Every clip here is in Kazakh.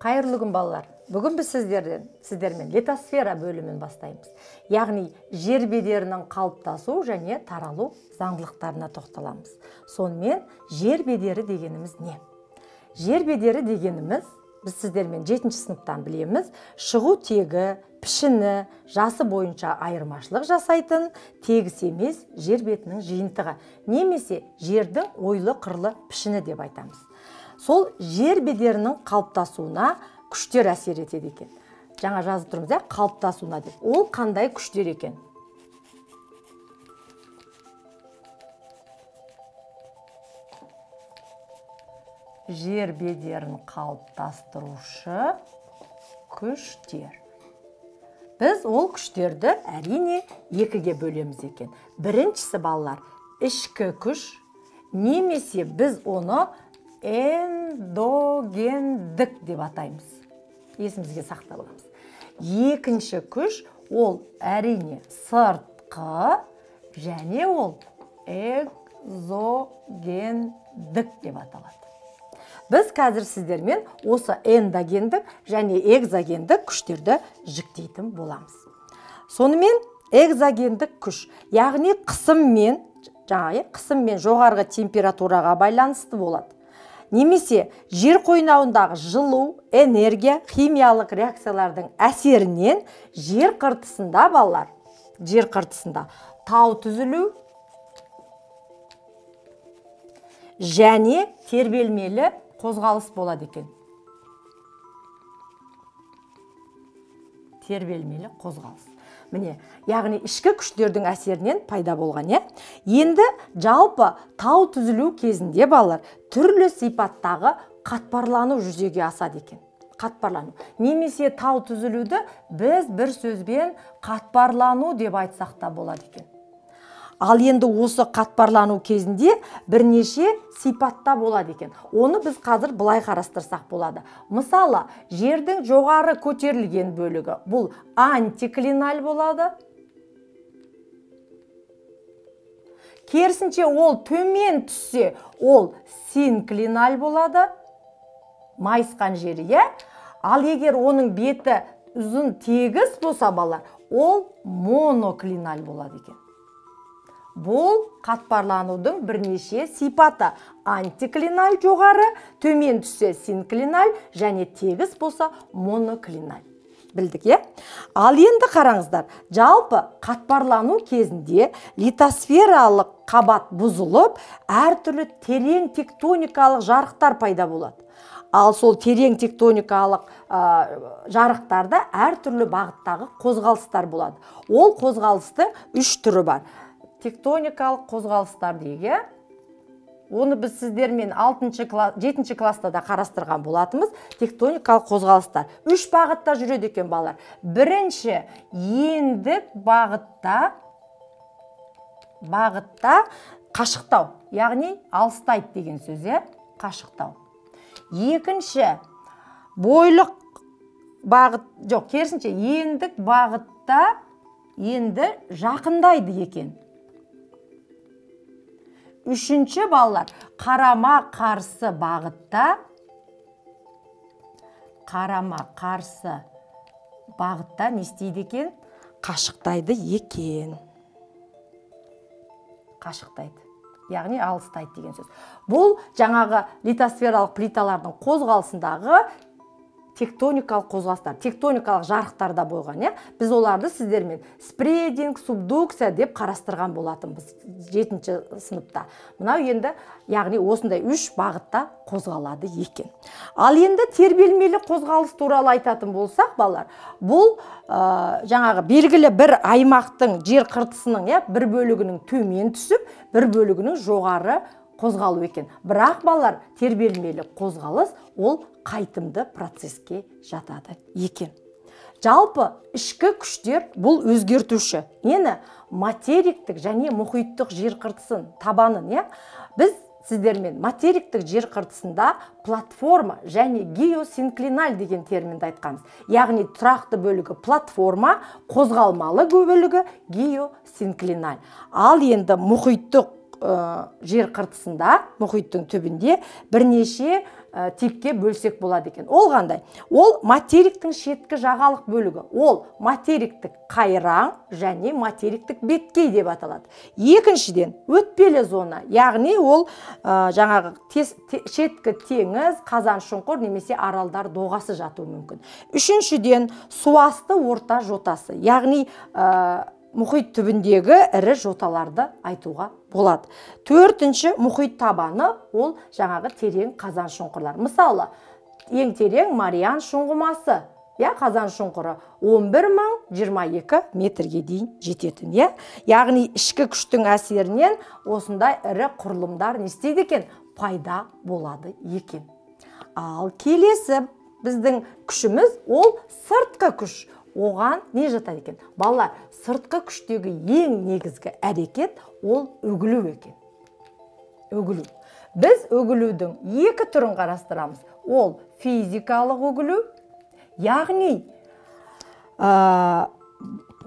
Қайырлы күн балалар. Бүгін біз сіздермен литосфера бөлімін бастаймыз. Яғни жер бедерінің қалыптасу және таралу заңдылықтарына тоқталамыз. Сонымен жер бедері дегеніміз не? Жер бедері дегеніміз, біз сіздермен 7-ші сыныптан білеміз, шығу тегі, пішіні, жасы бойынша айырмашылық жасайтын тегіс емес жер бетінің жиынтығы, немесе жердің ойлы қырлы пішіні деп айтамыз. Сол жер бедерінің қалыптасуына күштер әсер етеді екен. Жаңа жазып тұрмыз, қалыптасуына деп. Ол қандай күштер екен? Жер бедерін қалыптастырушы күштер. Біз ол күштерді әрине екіге бөлеміз екен. Біріншісі балалар, ішкі күш, немесе біз оны эндогендік деп атаймыз. Есімізге сақтап аламыз. Екінші күш, ол әрине сыртқы, және ол экзогендік деп аталады. Біз қазір сіздермен осы эндогендік және экзогендік күштерді жіктейтін боламыз. Сонымен экзогендік күш, яғни қысыммен жоғарғы температураға байланысты болады. Немесе жер қойнауындағы жылу, энергия, химиялық реакциялардың әсерінен жер қыртысында балалар, жер қыртысында тау түзілу және тербелмелі қозғалыс болады екен. Тербелмелі қозғалыс. Міне, яғни ішкі күштердің әсерінен пайда болған, Енді жалпы тау түзілу кезінде балалар түрлі сипаттағы қатпарлану жүзеге асады екен. Қатпарлану. Немесе тау түзілуді біз бір сөзбен қатпарлану деп айтсақ та болады екен. Ал енді осы қатпарлану кезінде бірнеше сипатта болады екен. Оны біз қазір былай қарастырсақ болады. Мысалы, жердің жоғары көтерілген бөлігі бұл антиклиналь болады. Керісінше ол төмен түссе, ол синклиналь болады. Майысқан жері, Ал егер оның беті ұзын тегіс болса балалар, ол моноклиналь болады екен. Бұл қатпарланудың бірнеше сипаты. Антиклиналь жоғары, төмен түссе синклиналь, және тегіс болса моноклиналь. Білдік, Ал енді қараңыздар, жалпы қатпарлану кезінде литосфералық қабат бұзылып, әртүрлі терең тектоникалық жарықтар пайда болады. Ал сол терең тектоникалық жарықтарда әртүрлі бағыттағы қозғалыстар болады. Ол қозғалыстың 3 түрі бар. Тектоникалық қозғалыстар деге, оны біз сіздермен 7-ші класста да қарастырған болатымыз. Тектоникалық қозғалыстар 3 бағытта жүреді екен балалар. Бірінші, ендік бағытта қашықтау, яғни алыстайды деген сөз, қашықтау. Екінші, бойлық бағыт, керісінше, ендік бағытта енді жақындайды екен. Үшінші балалар, қарама-қарсы бағытта не істейді екен? Қашықтайды екен. Қашықтайды. Яғни алыстайды деген сөз. Бұл жаңағы литосфералық плиталардың қозғалысындағы тектоникалық қозғалыстар, тектоникалық жарықтарда болған, Біз оларды сіздермен спрединг, субдукция деп қарастырған болатынбыз 7-ші сыныпта. Мынау енді, яғни осындай 3 бағытта қозғалады екен. Ал енді тербелмелі қозғалыс туралы айтатын болсақ, балалар, бұл жаңағы белгілі бір аймақтың жер қыртысының бір бөлігінің төмен түсіп, бір бөлігінің жоғары қозғалу екен. Бірақ балалар, тербелмелі қозғалыс ол қайтымды процеске жатады екен. Жалпы ішкі күштер бұл өзгертуші. Нені? Материктік және мұхиттық жер қыртысын, табанын, Біз сіздермен материктік жер қыртысында платформа және геосинклиналь деген терминді айтқанбыз. Яғни тұрақты бөлігі платформа, қозғалмалы бөлігі геосинклиналь. Ал енді мұхиттық жер қыртысында, мұхиттың түбінде бірнеше типке бөлсек болады екен. Ол қандай? Ол материктің шеткі жағалық бөлігі. Ол материктік қайраң және материктік беткей деп аталады. Екіншіден, өтпелі зона, яғни ол жаңағы шеткі теңіз, қазаншұңқыр немесе аралдар доғасы жатуы мүмкін. Үшіншіден, суасты орта жотасы, яғни мұхит түбіндегі ірі жоталарды айтуға болады. Төртінші, мұхит табаны, ол жаңағы терең қазан шұңқырлар. Мысалы, ең терең Мариан шұңғымасы, қазан шұңқыры 11.022 метрге дейін жететін. Яғни ішкі күштің әсерінен осындай ірі құрылымдар не істейді екен? Пайда болады екен. Ал келесі біздің күшіміз ол сыртқы күш. Оған не жатады екен? Балалар, сыртқы күштегі ең негізгі әрекет ол үгілу екен. Үгілу. Біз үгілудің екі түрін қарастырамыз. Ол физикалық үгілу, яғни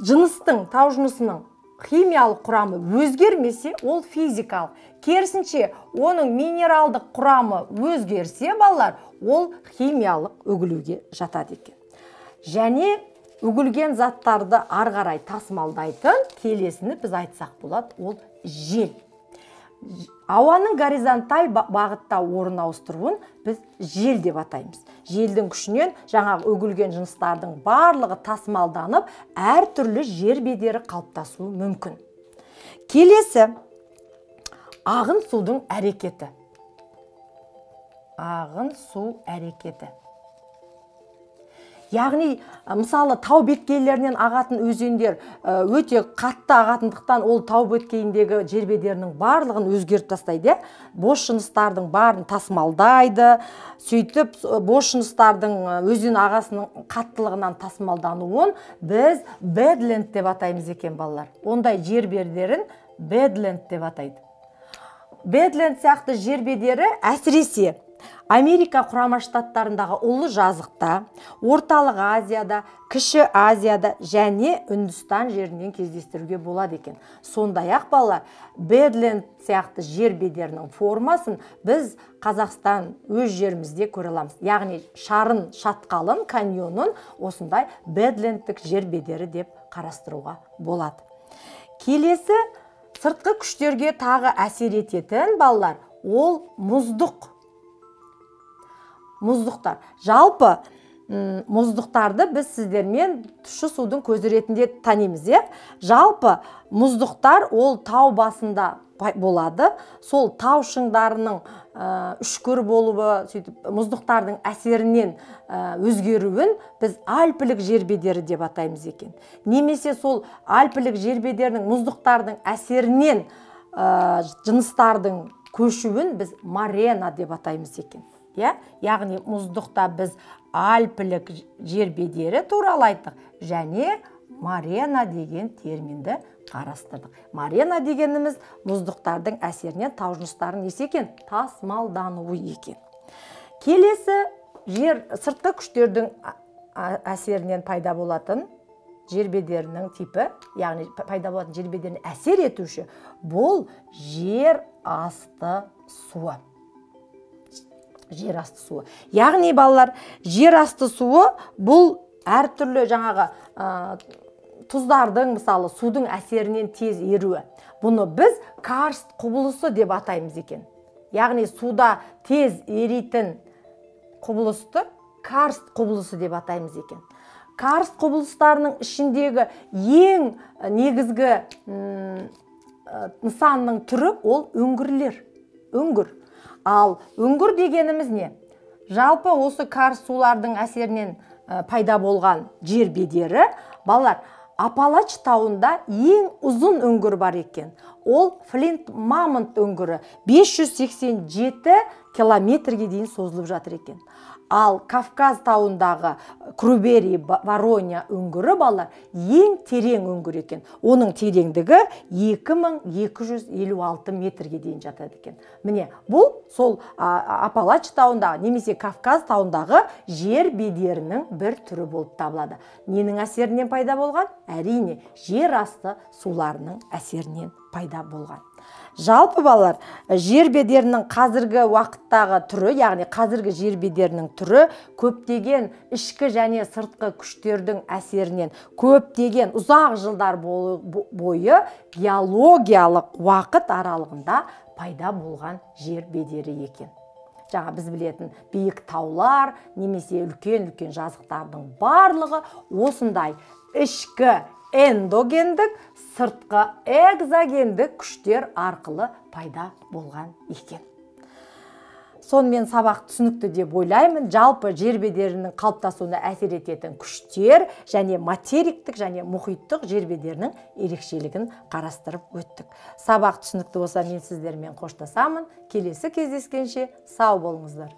жыныстың, тау жынысының химиялық құрамы өзгермесе, ол физикалық. Керісінше, оның минералдық құрамы өзгерсе, балалар, ол химиялық үгілуге жатады екен. Және үгілген заттарды арғарай тасымалдайтын келесіні біз айтсақ болады, ол жел. Ауаның горизонталь бағытта орын ауыстыруын біз жел деп атаймыз. Желдің күшінен жаңағы үгілген жыныстардың барлығы тасымалданып, әртүрлі жер бедері қалыптасуы мүмкін. Келесі, ағын судың әрекеті. Ағын су әрекеті. Яғни, мысалы, тау беткейлерінен ағатын өзендер өте қатты ағатындықтан ол тау беткейіндегі жер бедерінің барлығын өзгеріп тастайды. Бос жыныстардың барын тасымалдайды. Сөйтіп, бос жыныстардың өзен ағасының қаттылығынан тасымалдануын біз бэдленд деп атаймыз екен, балалар. Ондай жер бедерін бэдленд деп атайды. Бэдленд сияқты жер бедері әсіресе Америка құрама штаттарындағы ұлы жазықта, Орталық Азияда, Кіші Азияда және Үндістан жерінен кездестіруге болады екен. Сондай-ақ, балалар, бэдленд сияқты жер бедерінің формасын біз Қазақстан өз жерімізде көре аламыз. Яғни шарын шатқалын, каньонын осындай бэдлендтік жер бедері деп қарастыруға болады. Келесі, сыртқы күштерге тағы әсер ететін, балалар, ол мұздық. Мұздықтар. Жалпы мұздықтарды біз сіздермен тұщы судың көзі ретінде танимыз. Жалпы мұздықтар ол тау басында болады. Сол тау шыңдарының үшкір болуы, мұздықтардың әсерінен өзгеруін біз альпілік жер бедері деп атаймыз екен. Немесе сол альпілік жер бедерінің мұздықтардың әсерінен жыныстардың көшуін біз морена деп атаймыз екен. Яғни мұздықта біз альпілік жер бедері туралы айттық және морена деген терминді қарастырдық. Морена дегеніміз мұздықтардың әсерінен тау жыныстарының несі екен? Тасымалдануы екен. Келесі, сыртқы күштердің әсерінен пайда болатын жер бедерінің типі, яғни пайда болатын жер бедеріне әсер етуші, бұл жер асты суы. Жер асты суы. Яғни, балалар, жер асты суы бұл әртүрлі жаңағы тұздардың, мысалы, судың әсерінен тез еруі. Бұны біз карст құбылысы деп атаймыз екен. Яғни, суда тез еритін құбылысты карст құбылысы деп атаймыз екен. Карст құбылыстарының ішіндегі ең негізгі нысанның түрі ол үңгірлер. Үңгір. Ал үңгір дегеніміз не? Жалпы осы карст сулардың әсерінен пайда болған жер бедері, балалар, Апалач тауында ең ұзын үңгір бар екен. Ол Флинт Мамонт үңгірі 587 километрге дейін созылып жатыр екен. Ал Кавказ тауындағы Крубери Вороня үңгірі, балалар, ең терең үңгір екен. Оның тереңдігі 2256 метрге дейін жатады екен. Міне, бұл сол Апалач тауындағы немесе Кавказ тауындағы жер бедерінің бір түрі болып табылады. Ненің әсерінен пайда болған? Әрине, жер асты суларының әсерінен пайда болған. Жалпы балалар, жер бедерінің қазіргі уақыттағы түрі, яғни қазіргі жер бедерінің түрі көптеген ішкі және сыртқы күштердің әсерінен көптеген ұзақ жылдар бойы геологиялық уақыт аралығында пайда болған жер бедері екен. Жаңа біз білетін биік таулар немесе үлкен-үлкен жазықтардың барлығы осындай ішкі эндогендік, сыртқы экзогендік күштер арқылы пайда болған екен. Сонымен сабақ түсінікті деп ойлаймын. Жалпы жер бедерінің қалыптасуына әсер ететін күштер және материктік және мұхиттық жер бедерінің ерекшелігін қарастырып өттік. Сабақ түсінікті болса, мен сіздермен қоштасамын. Келесі кездескенше сау болыңыздар.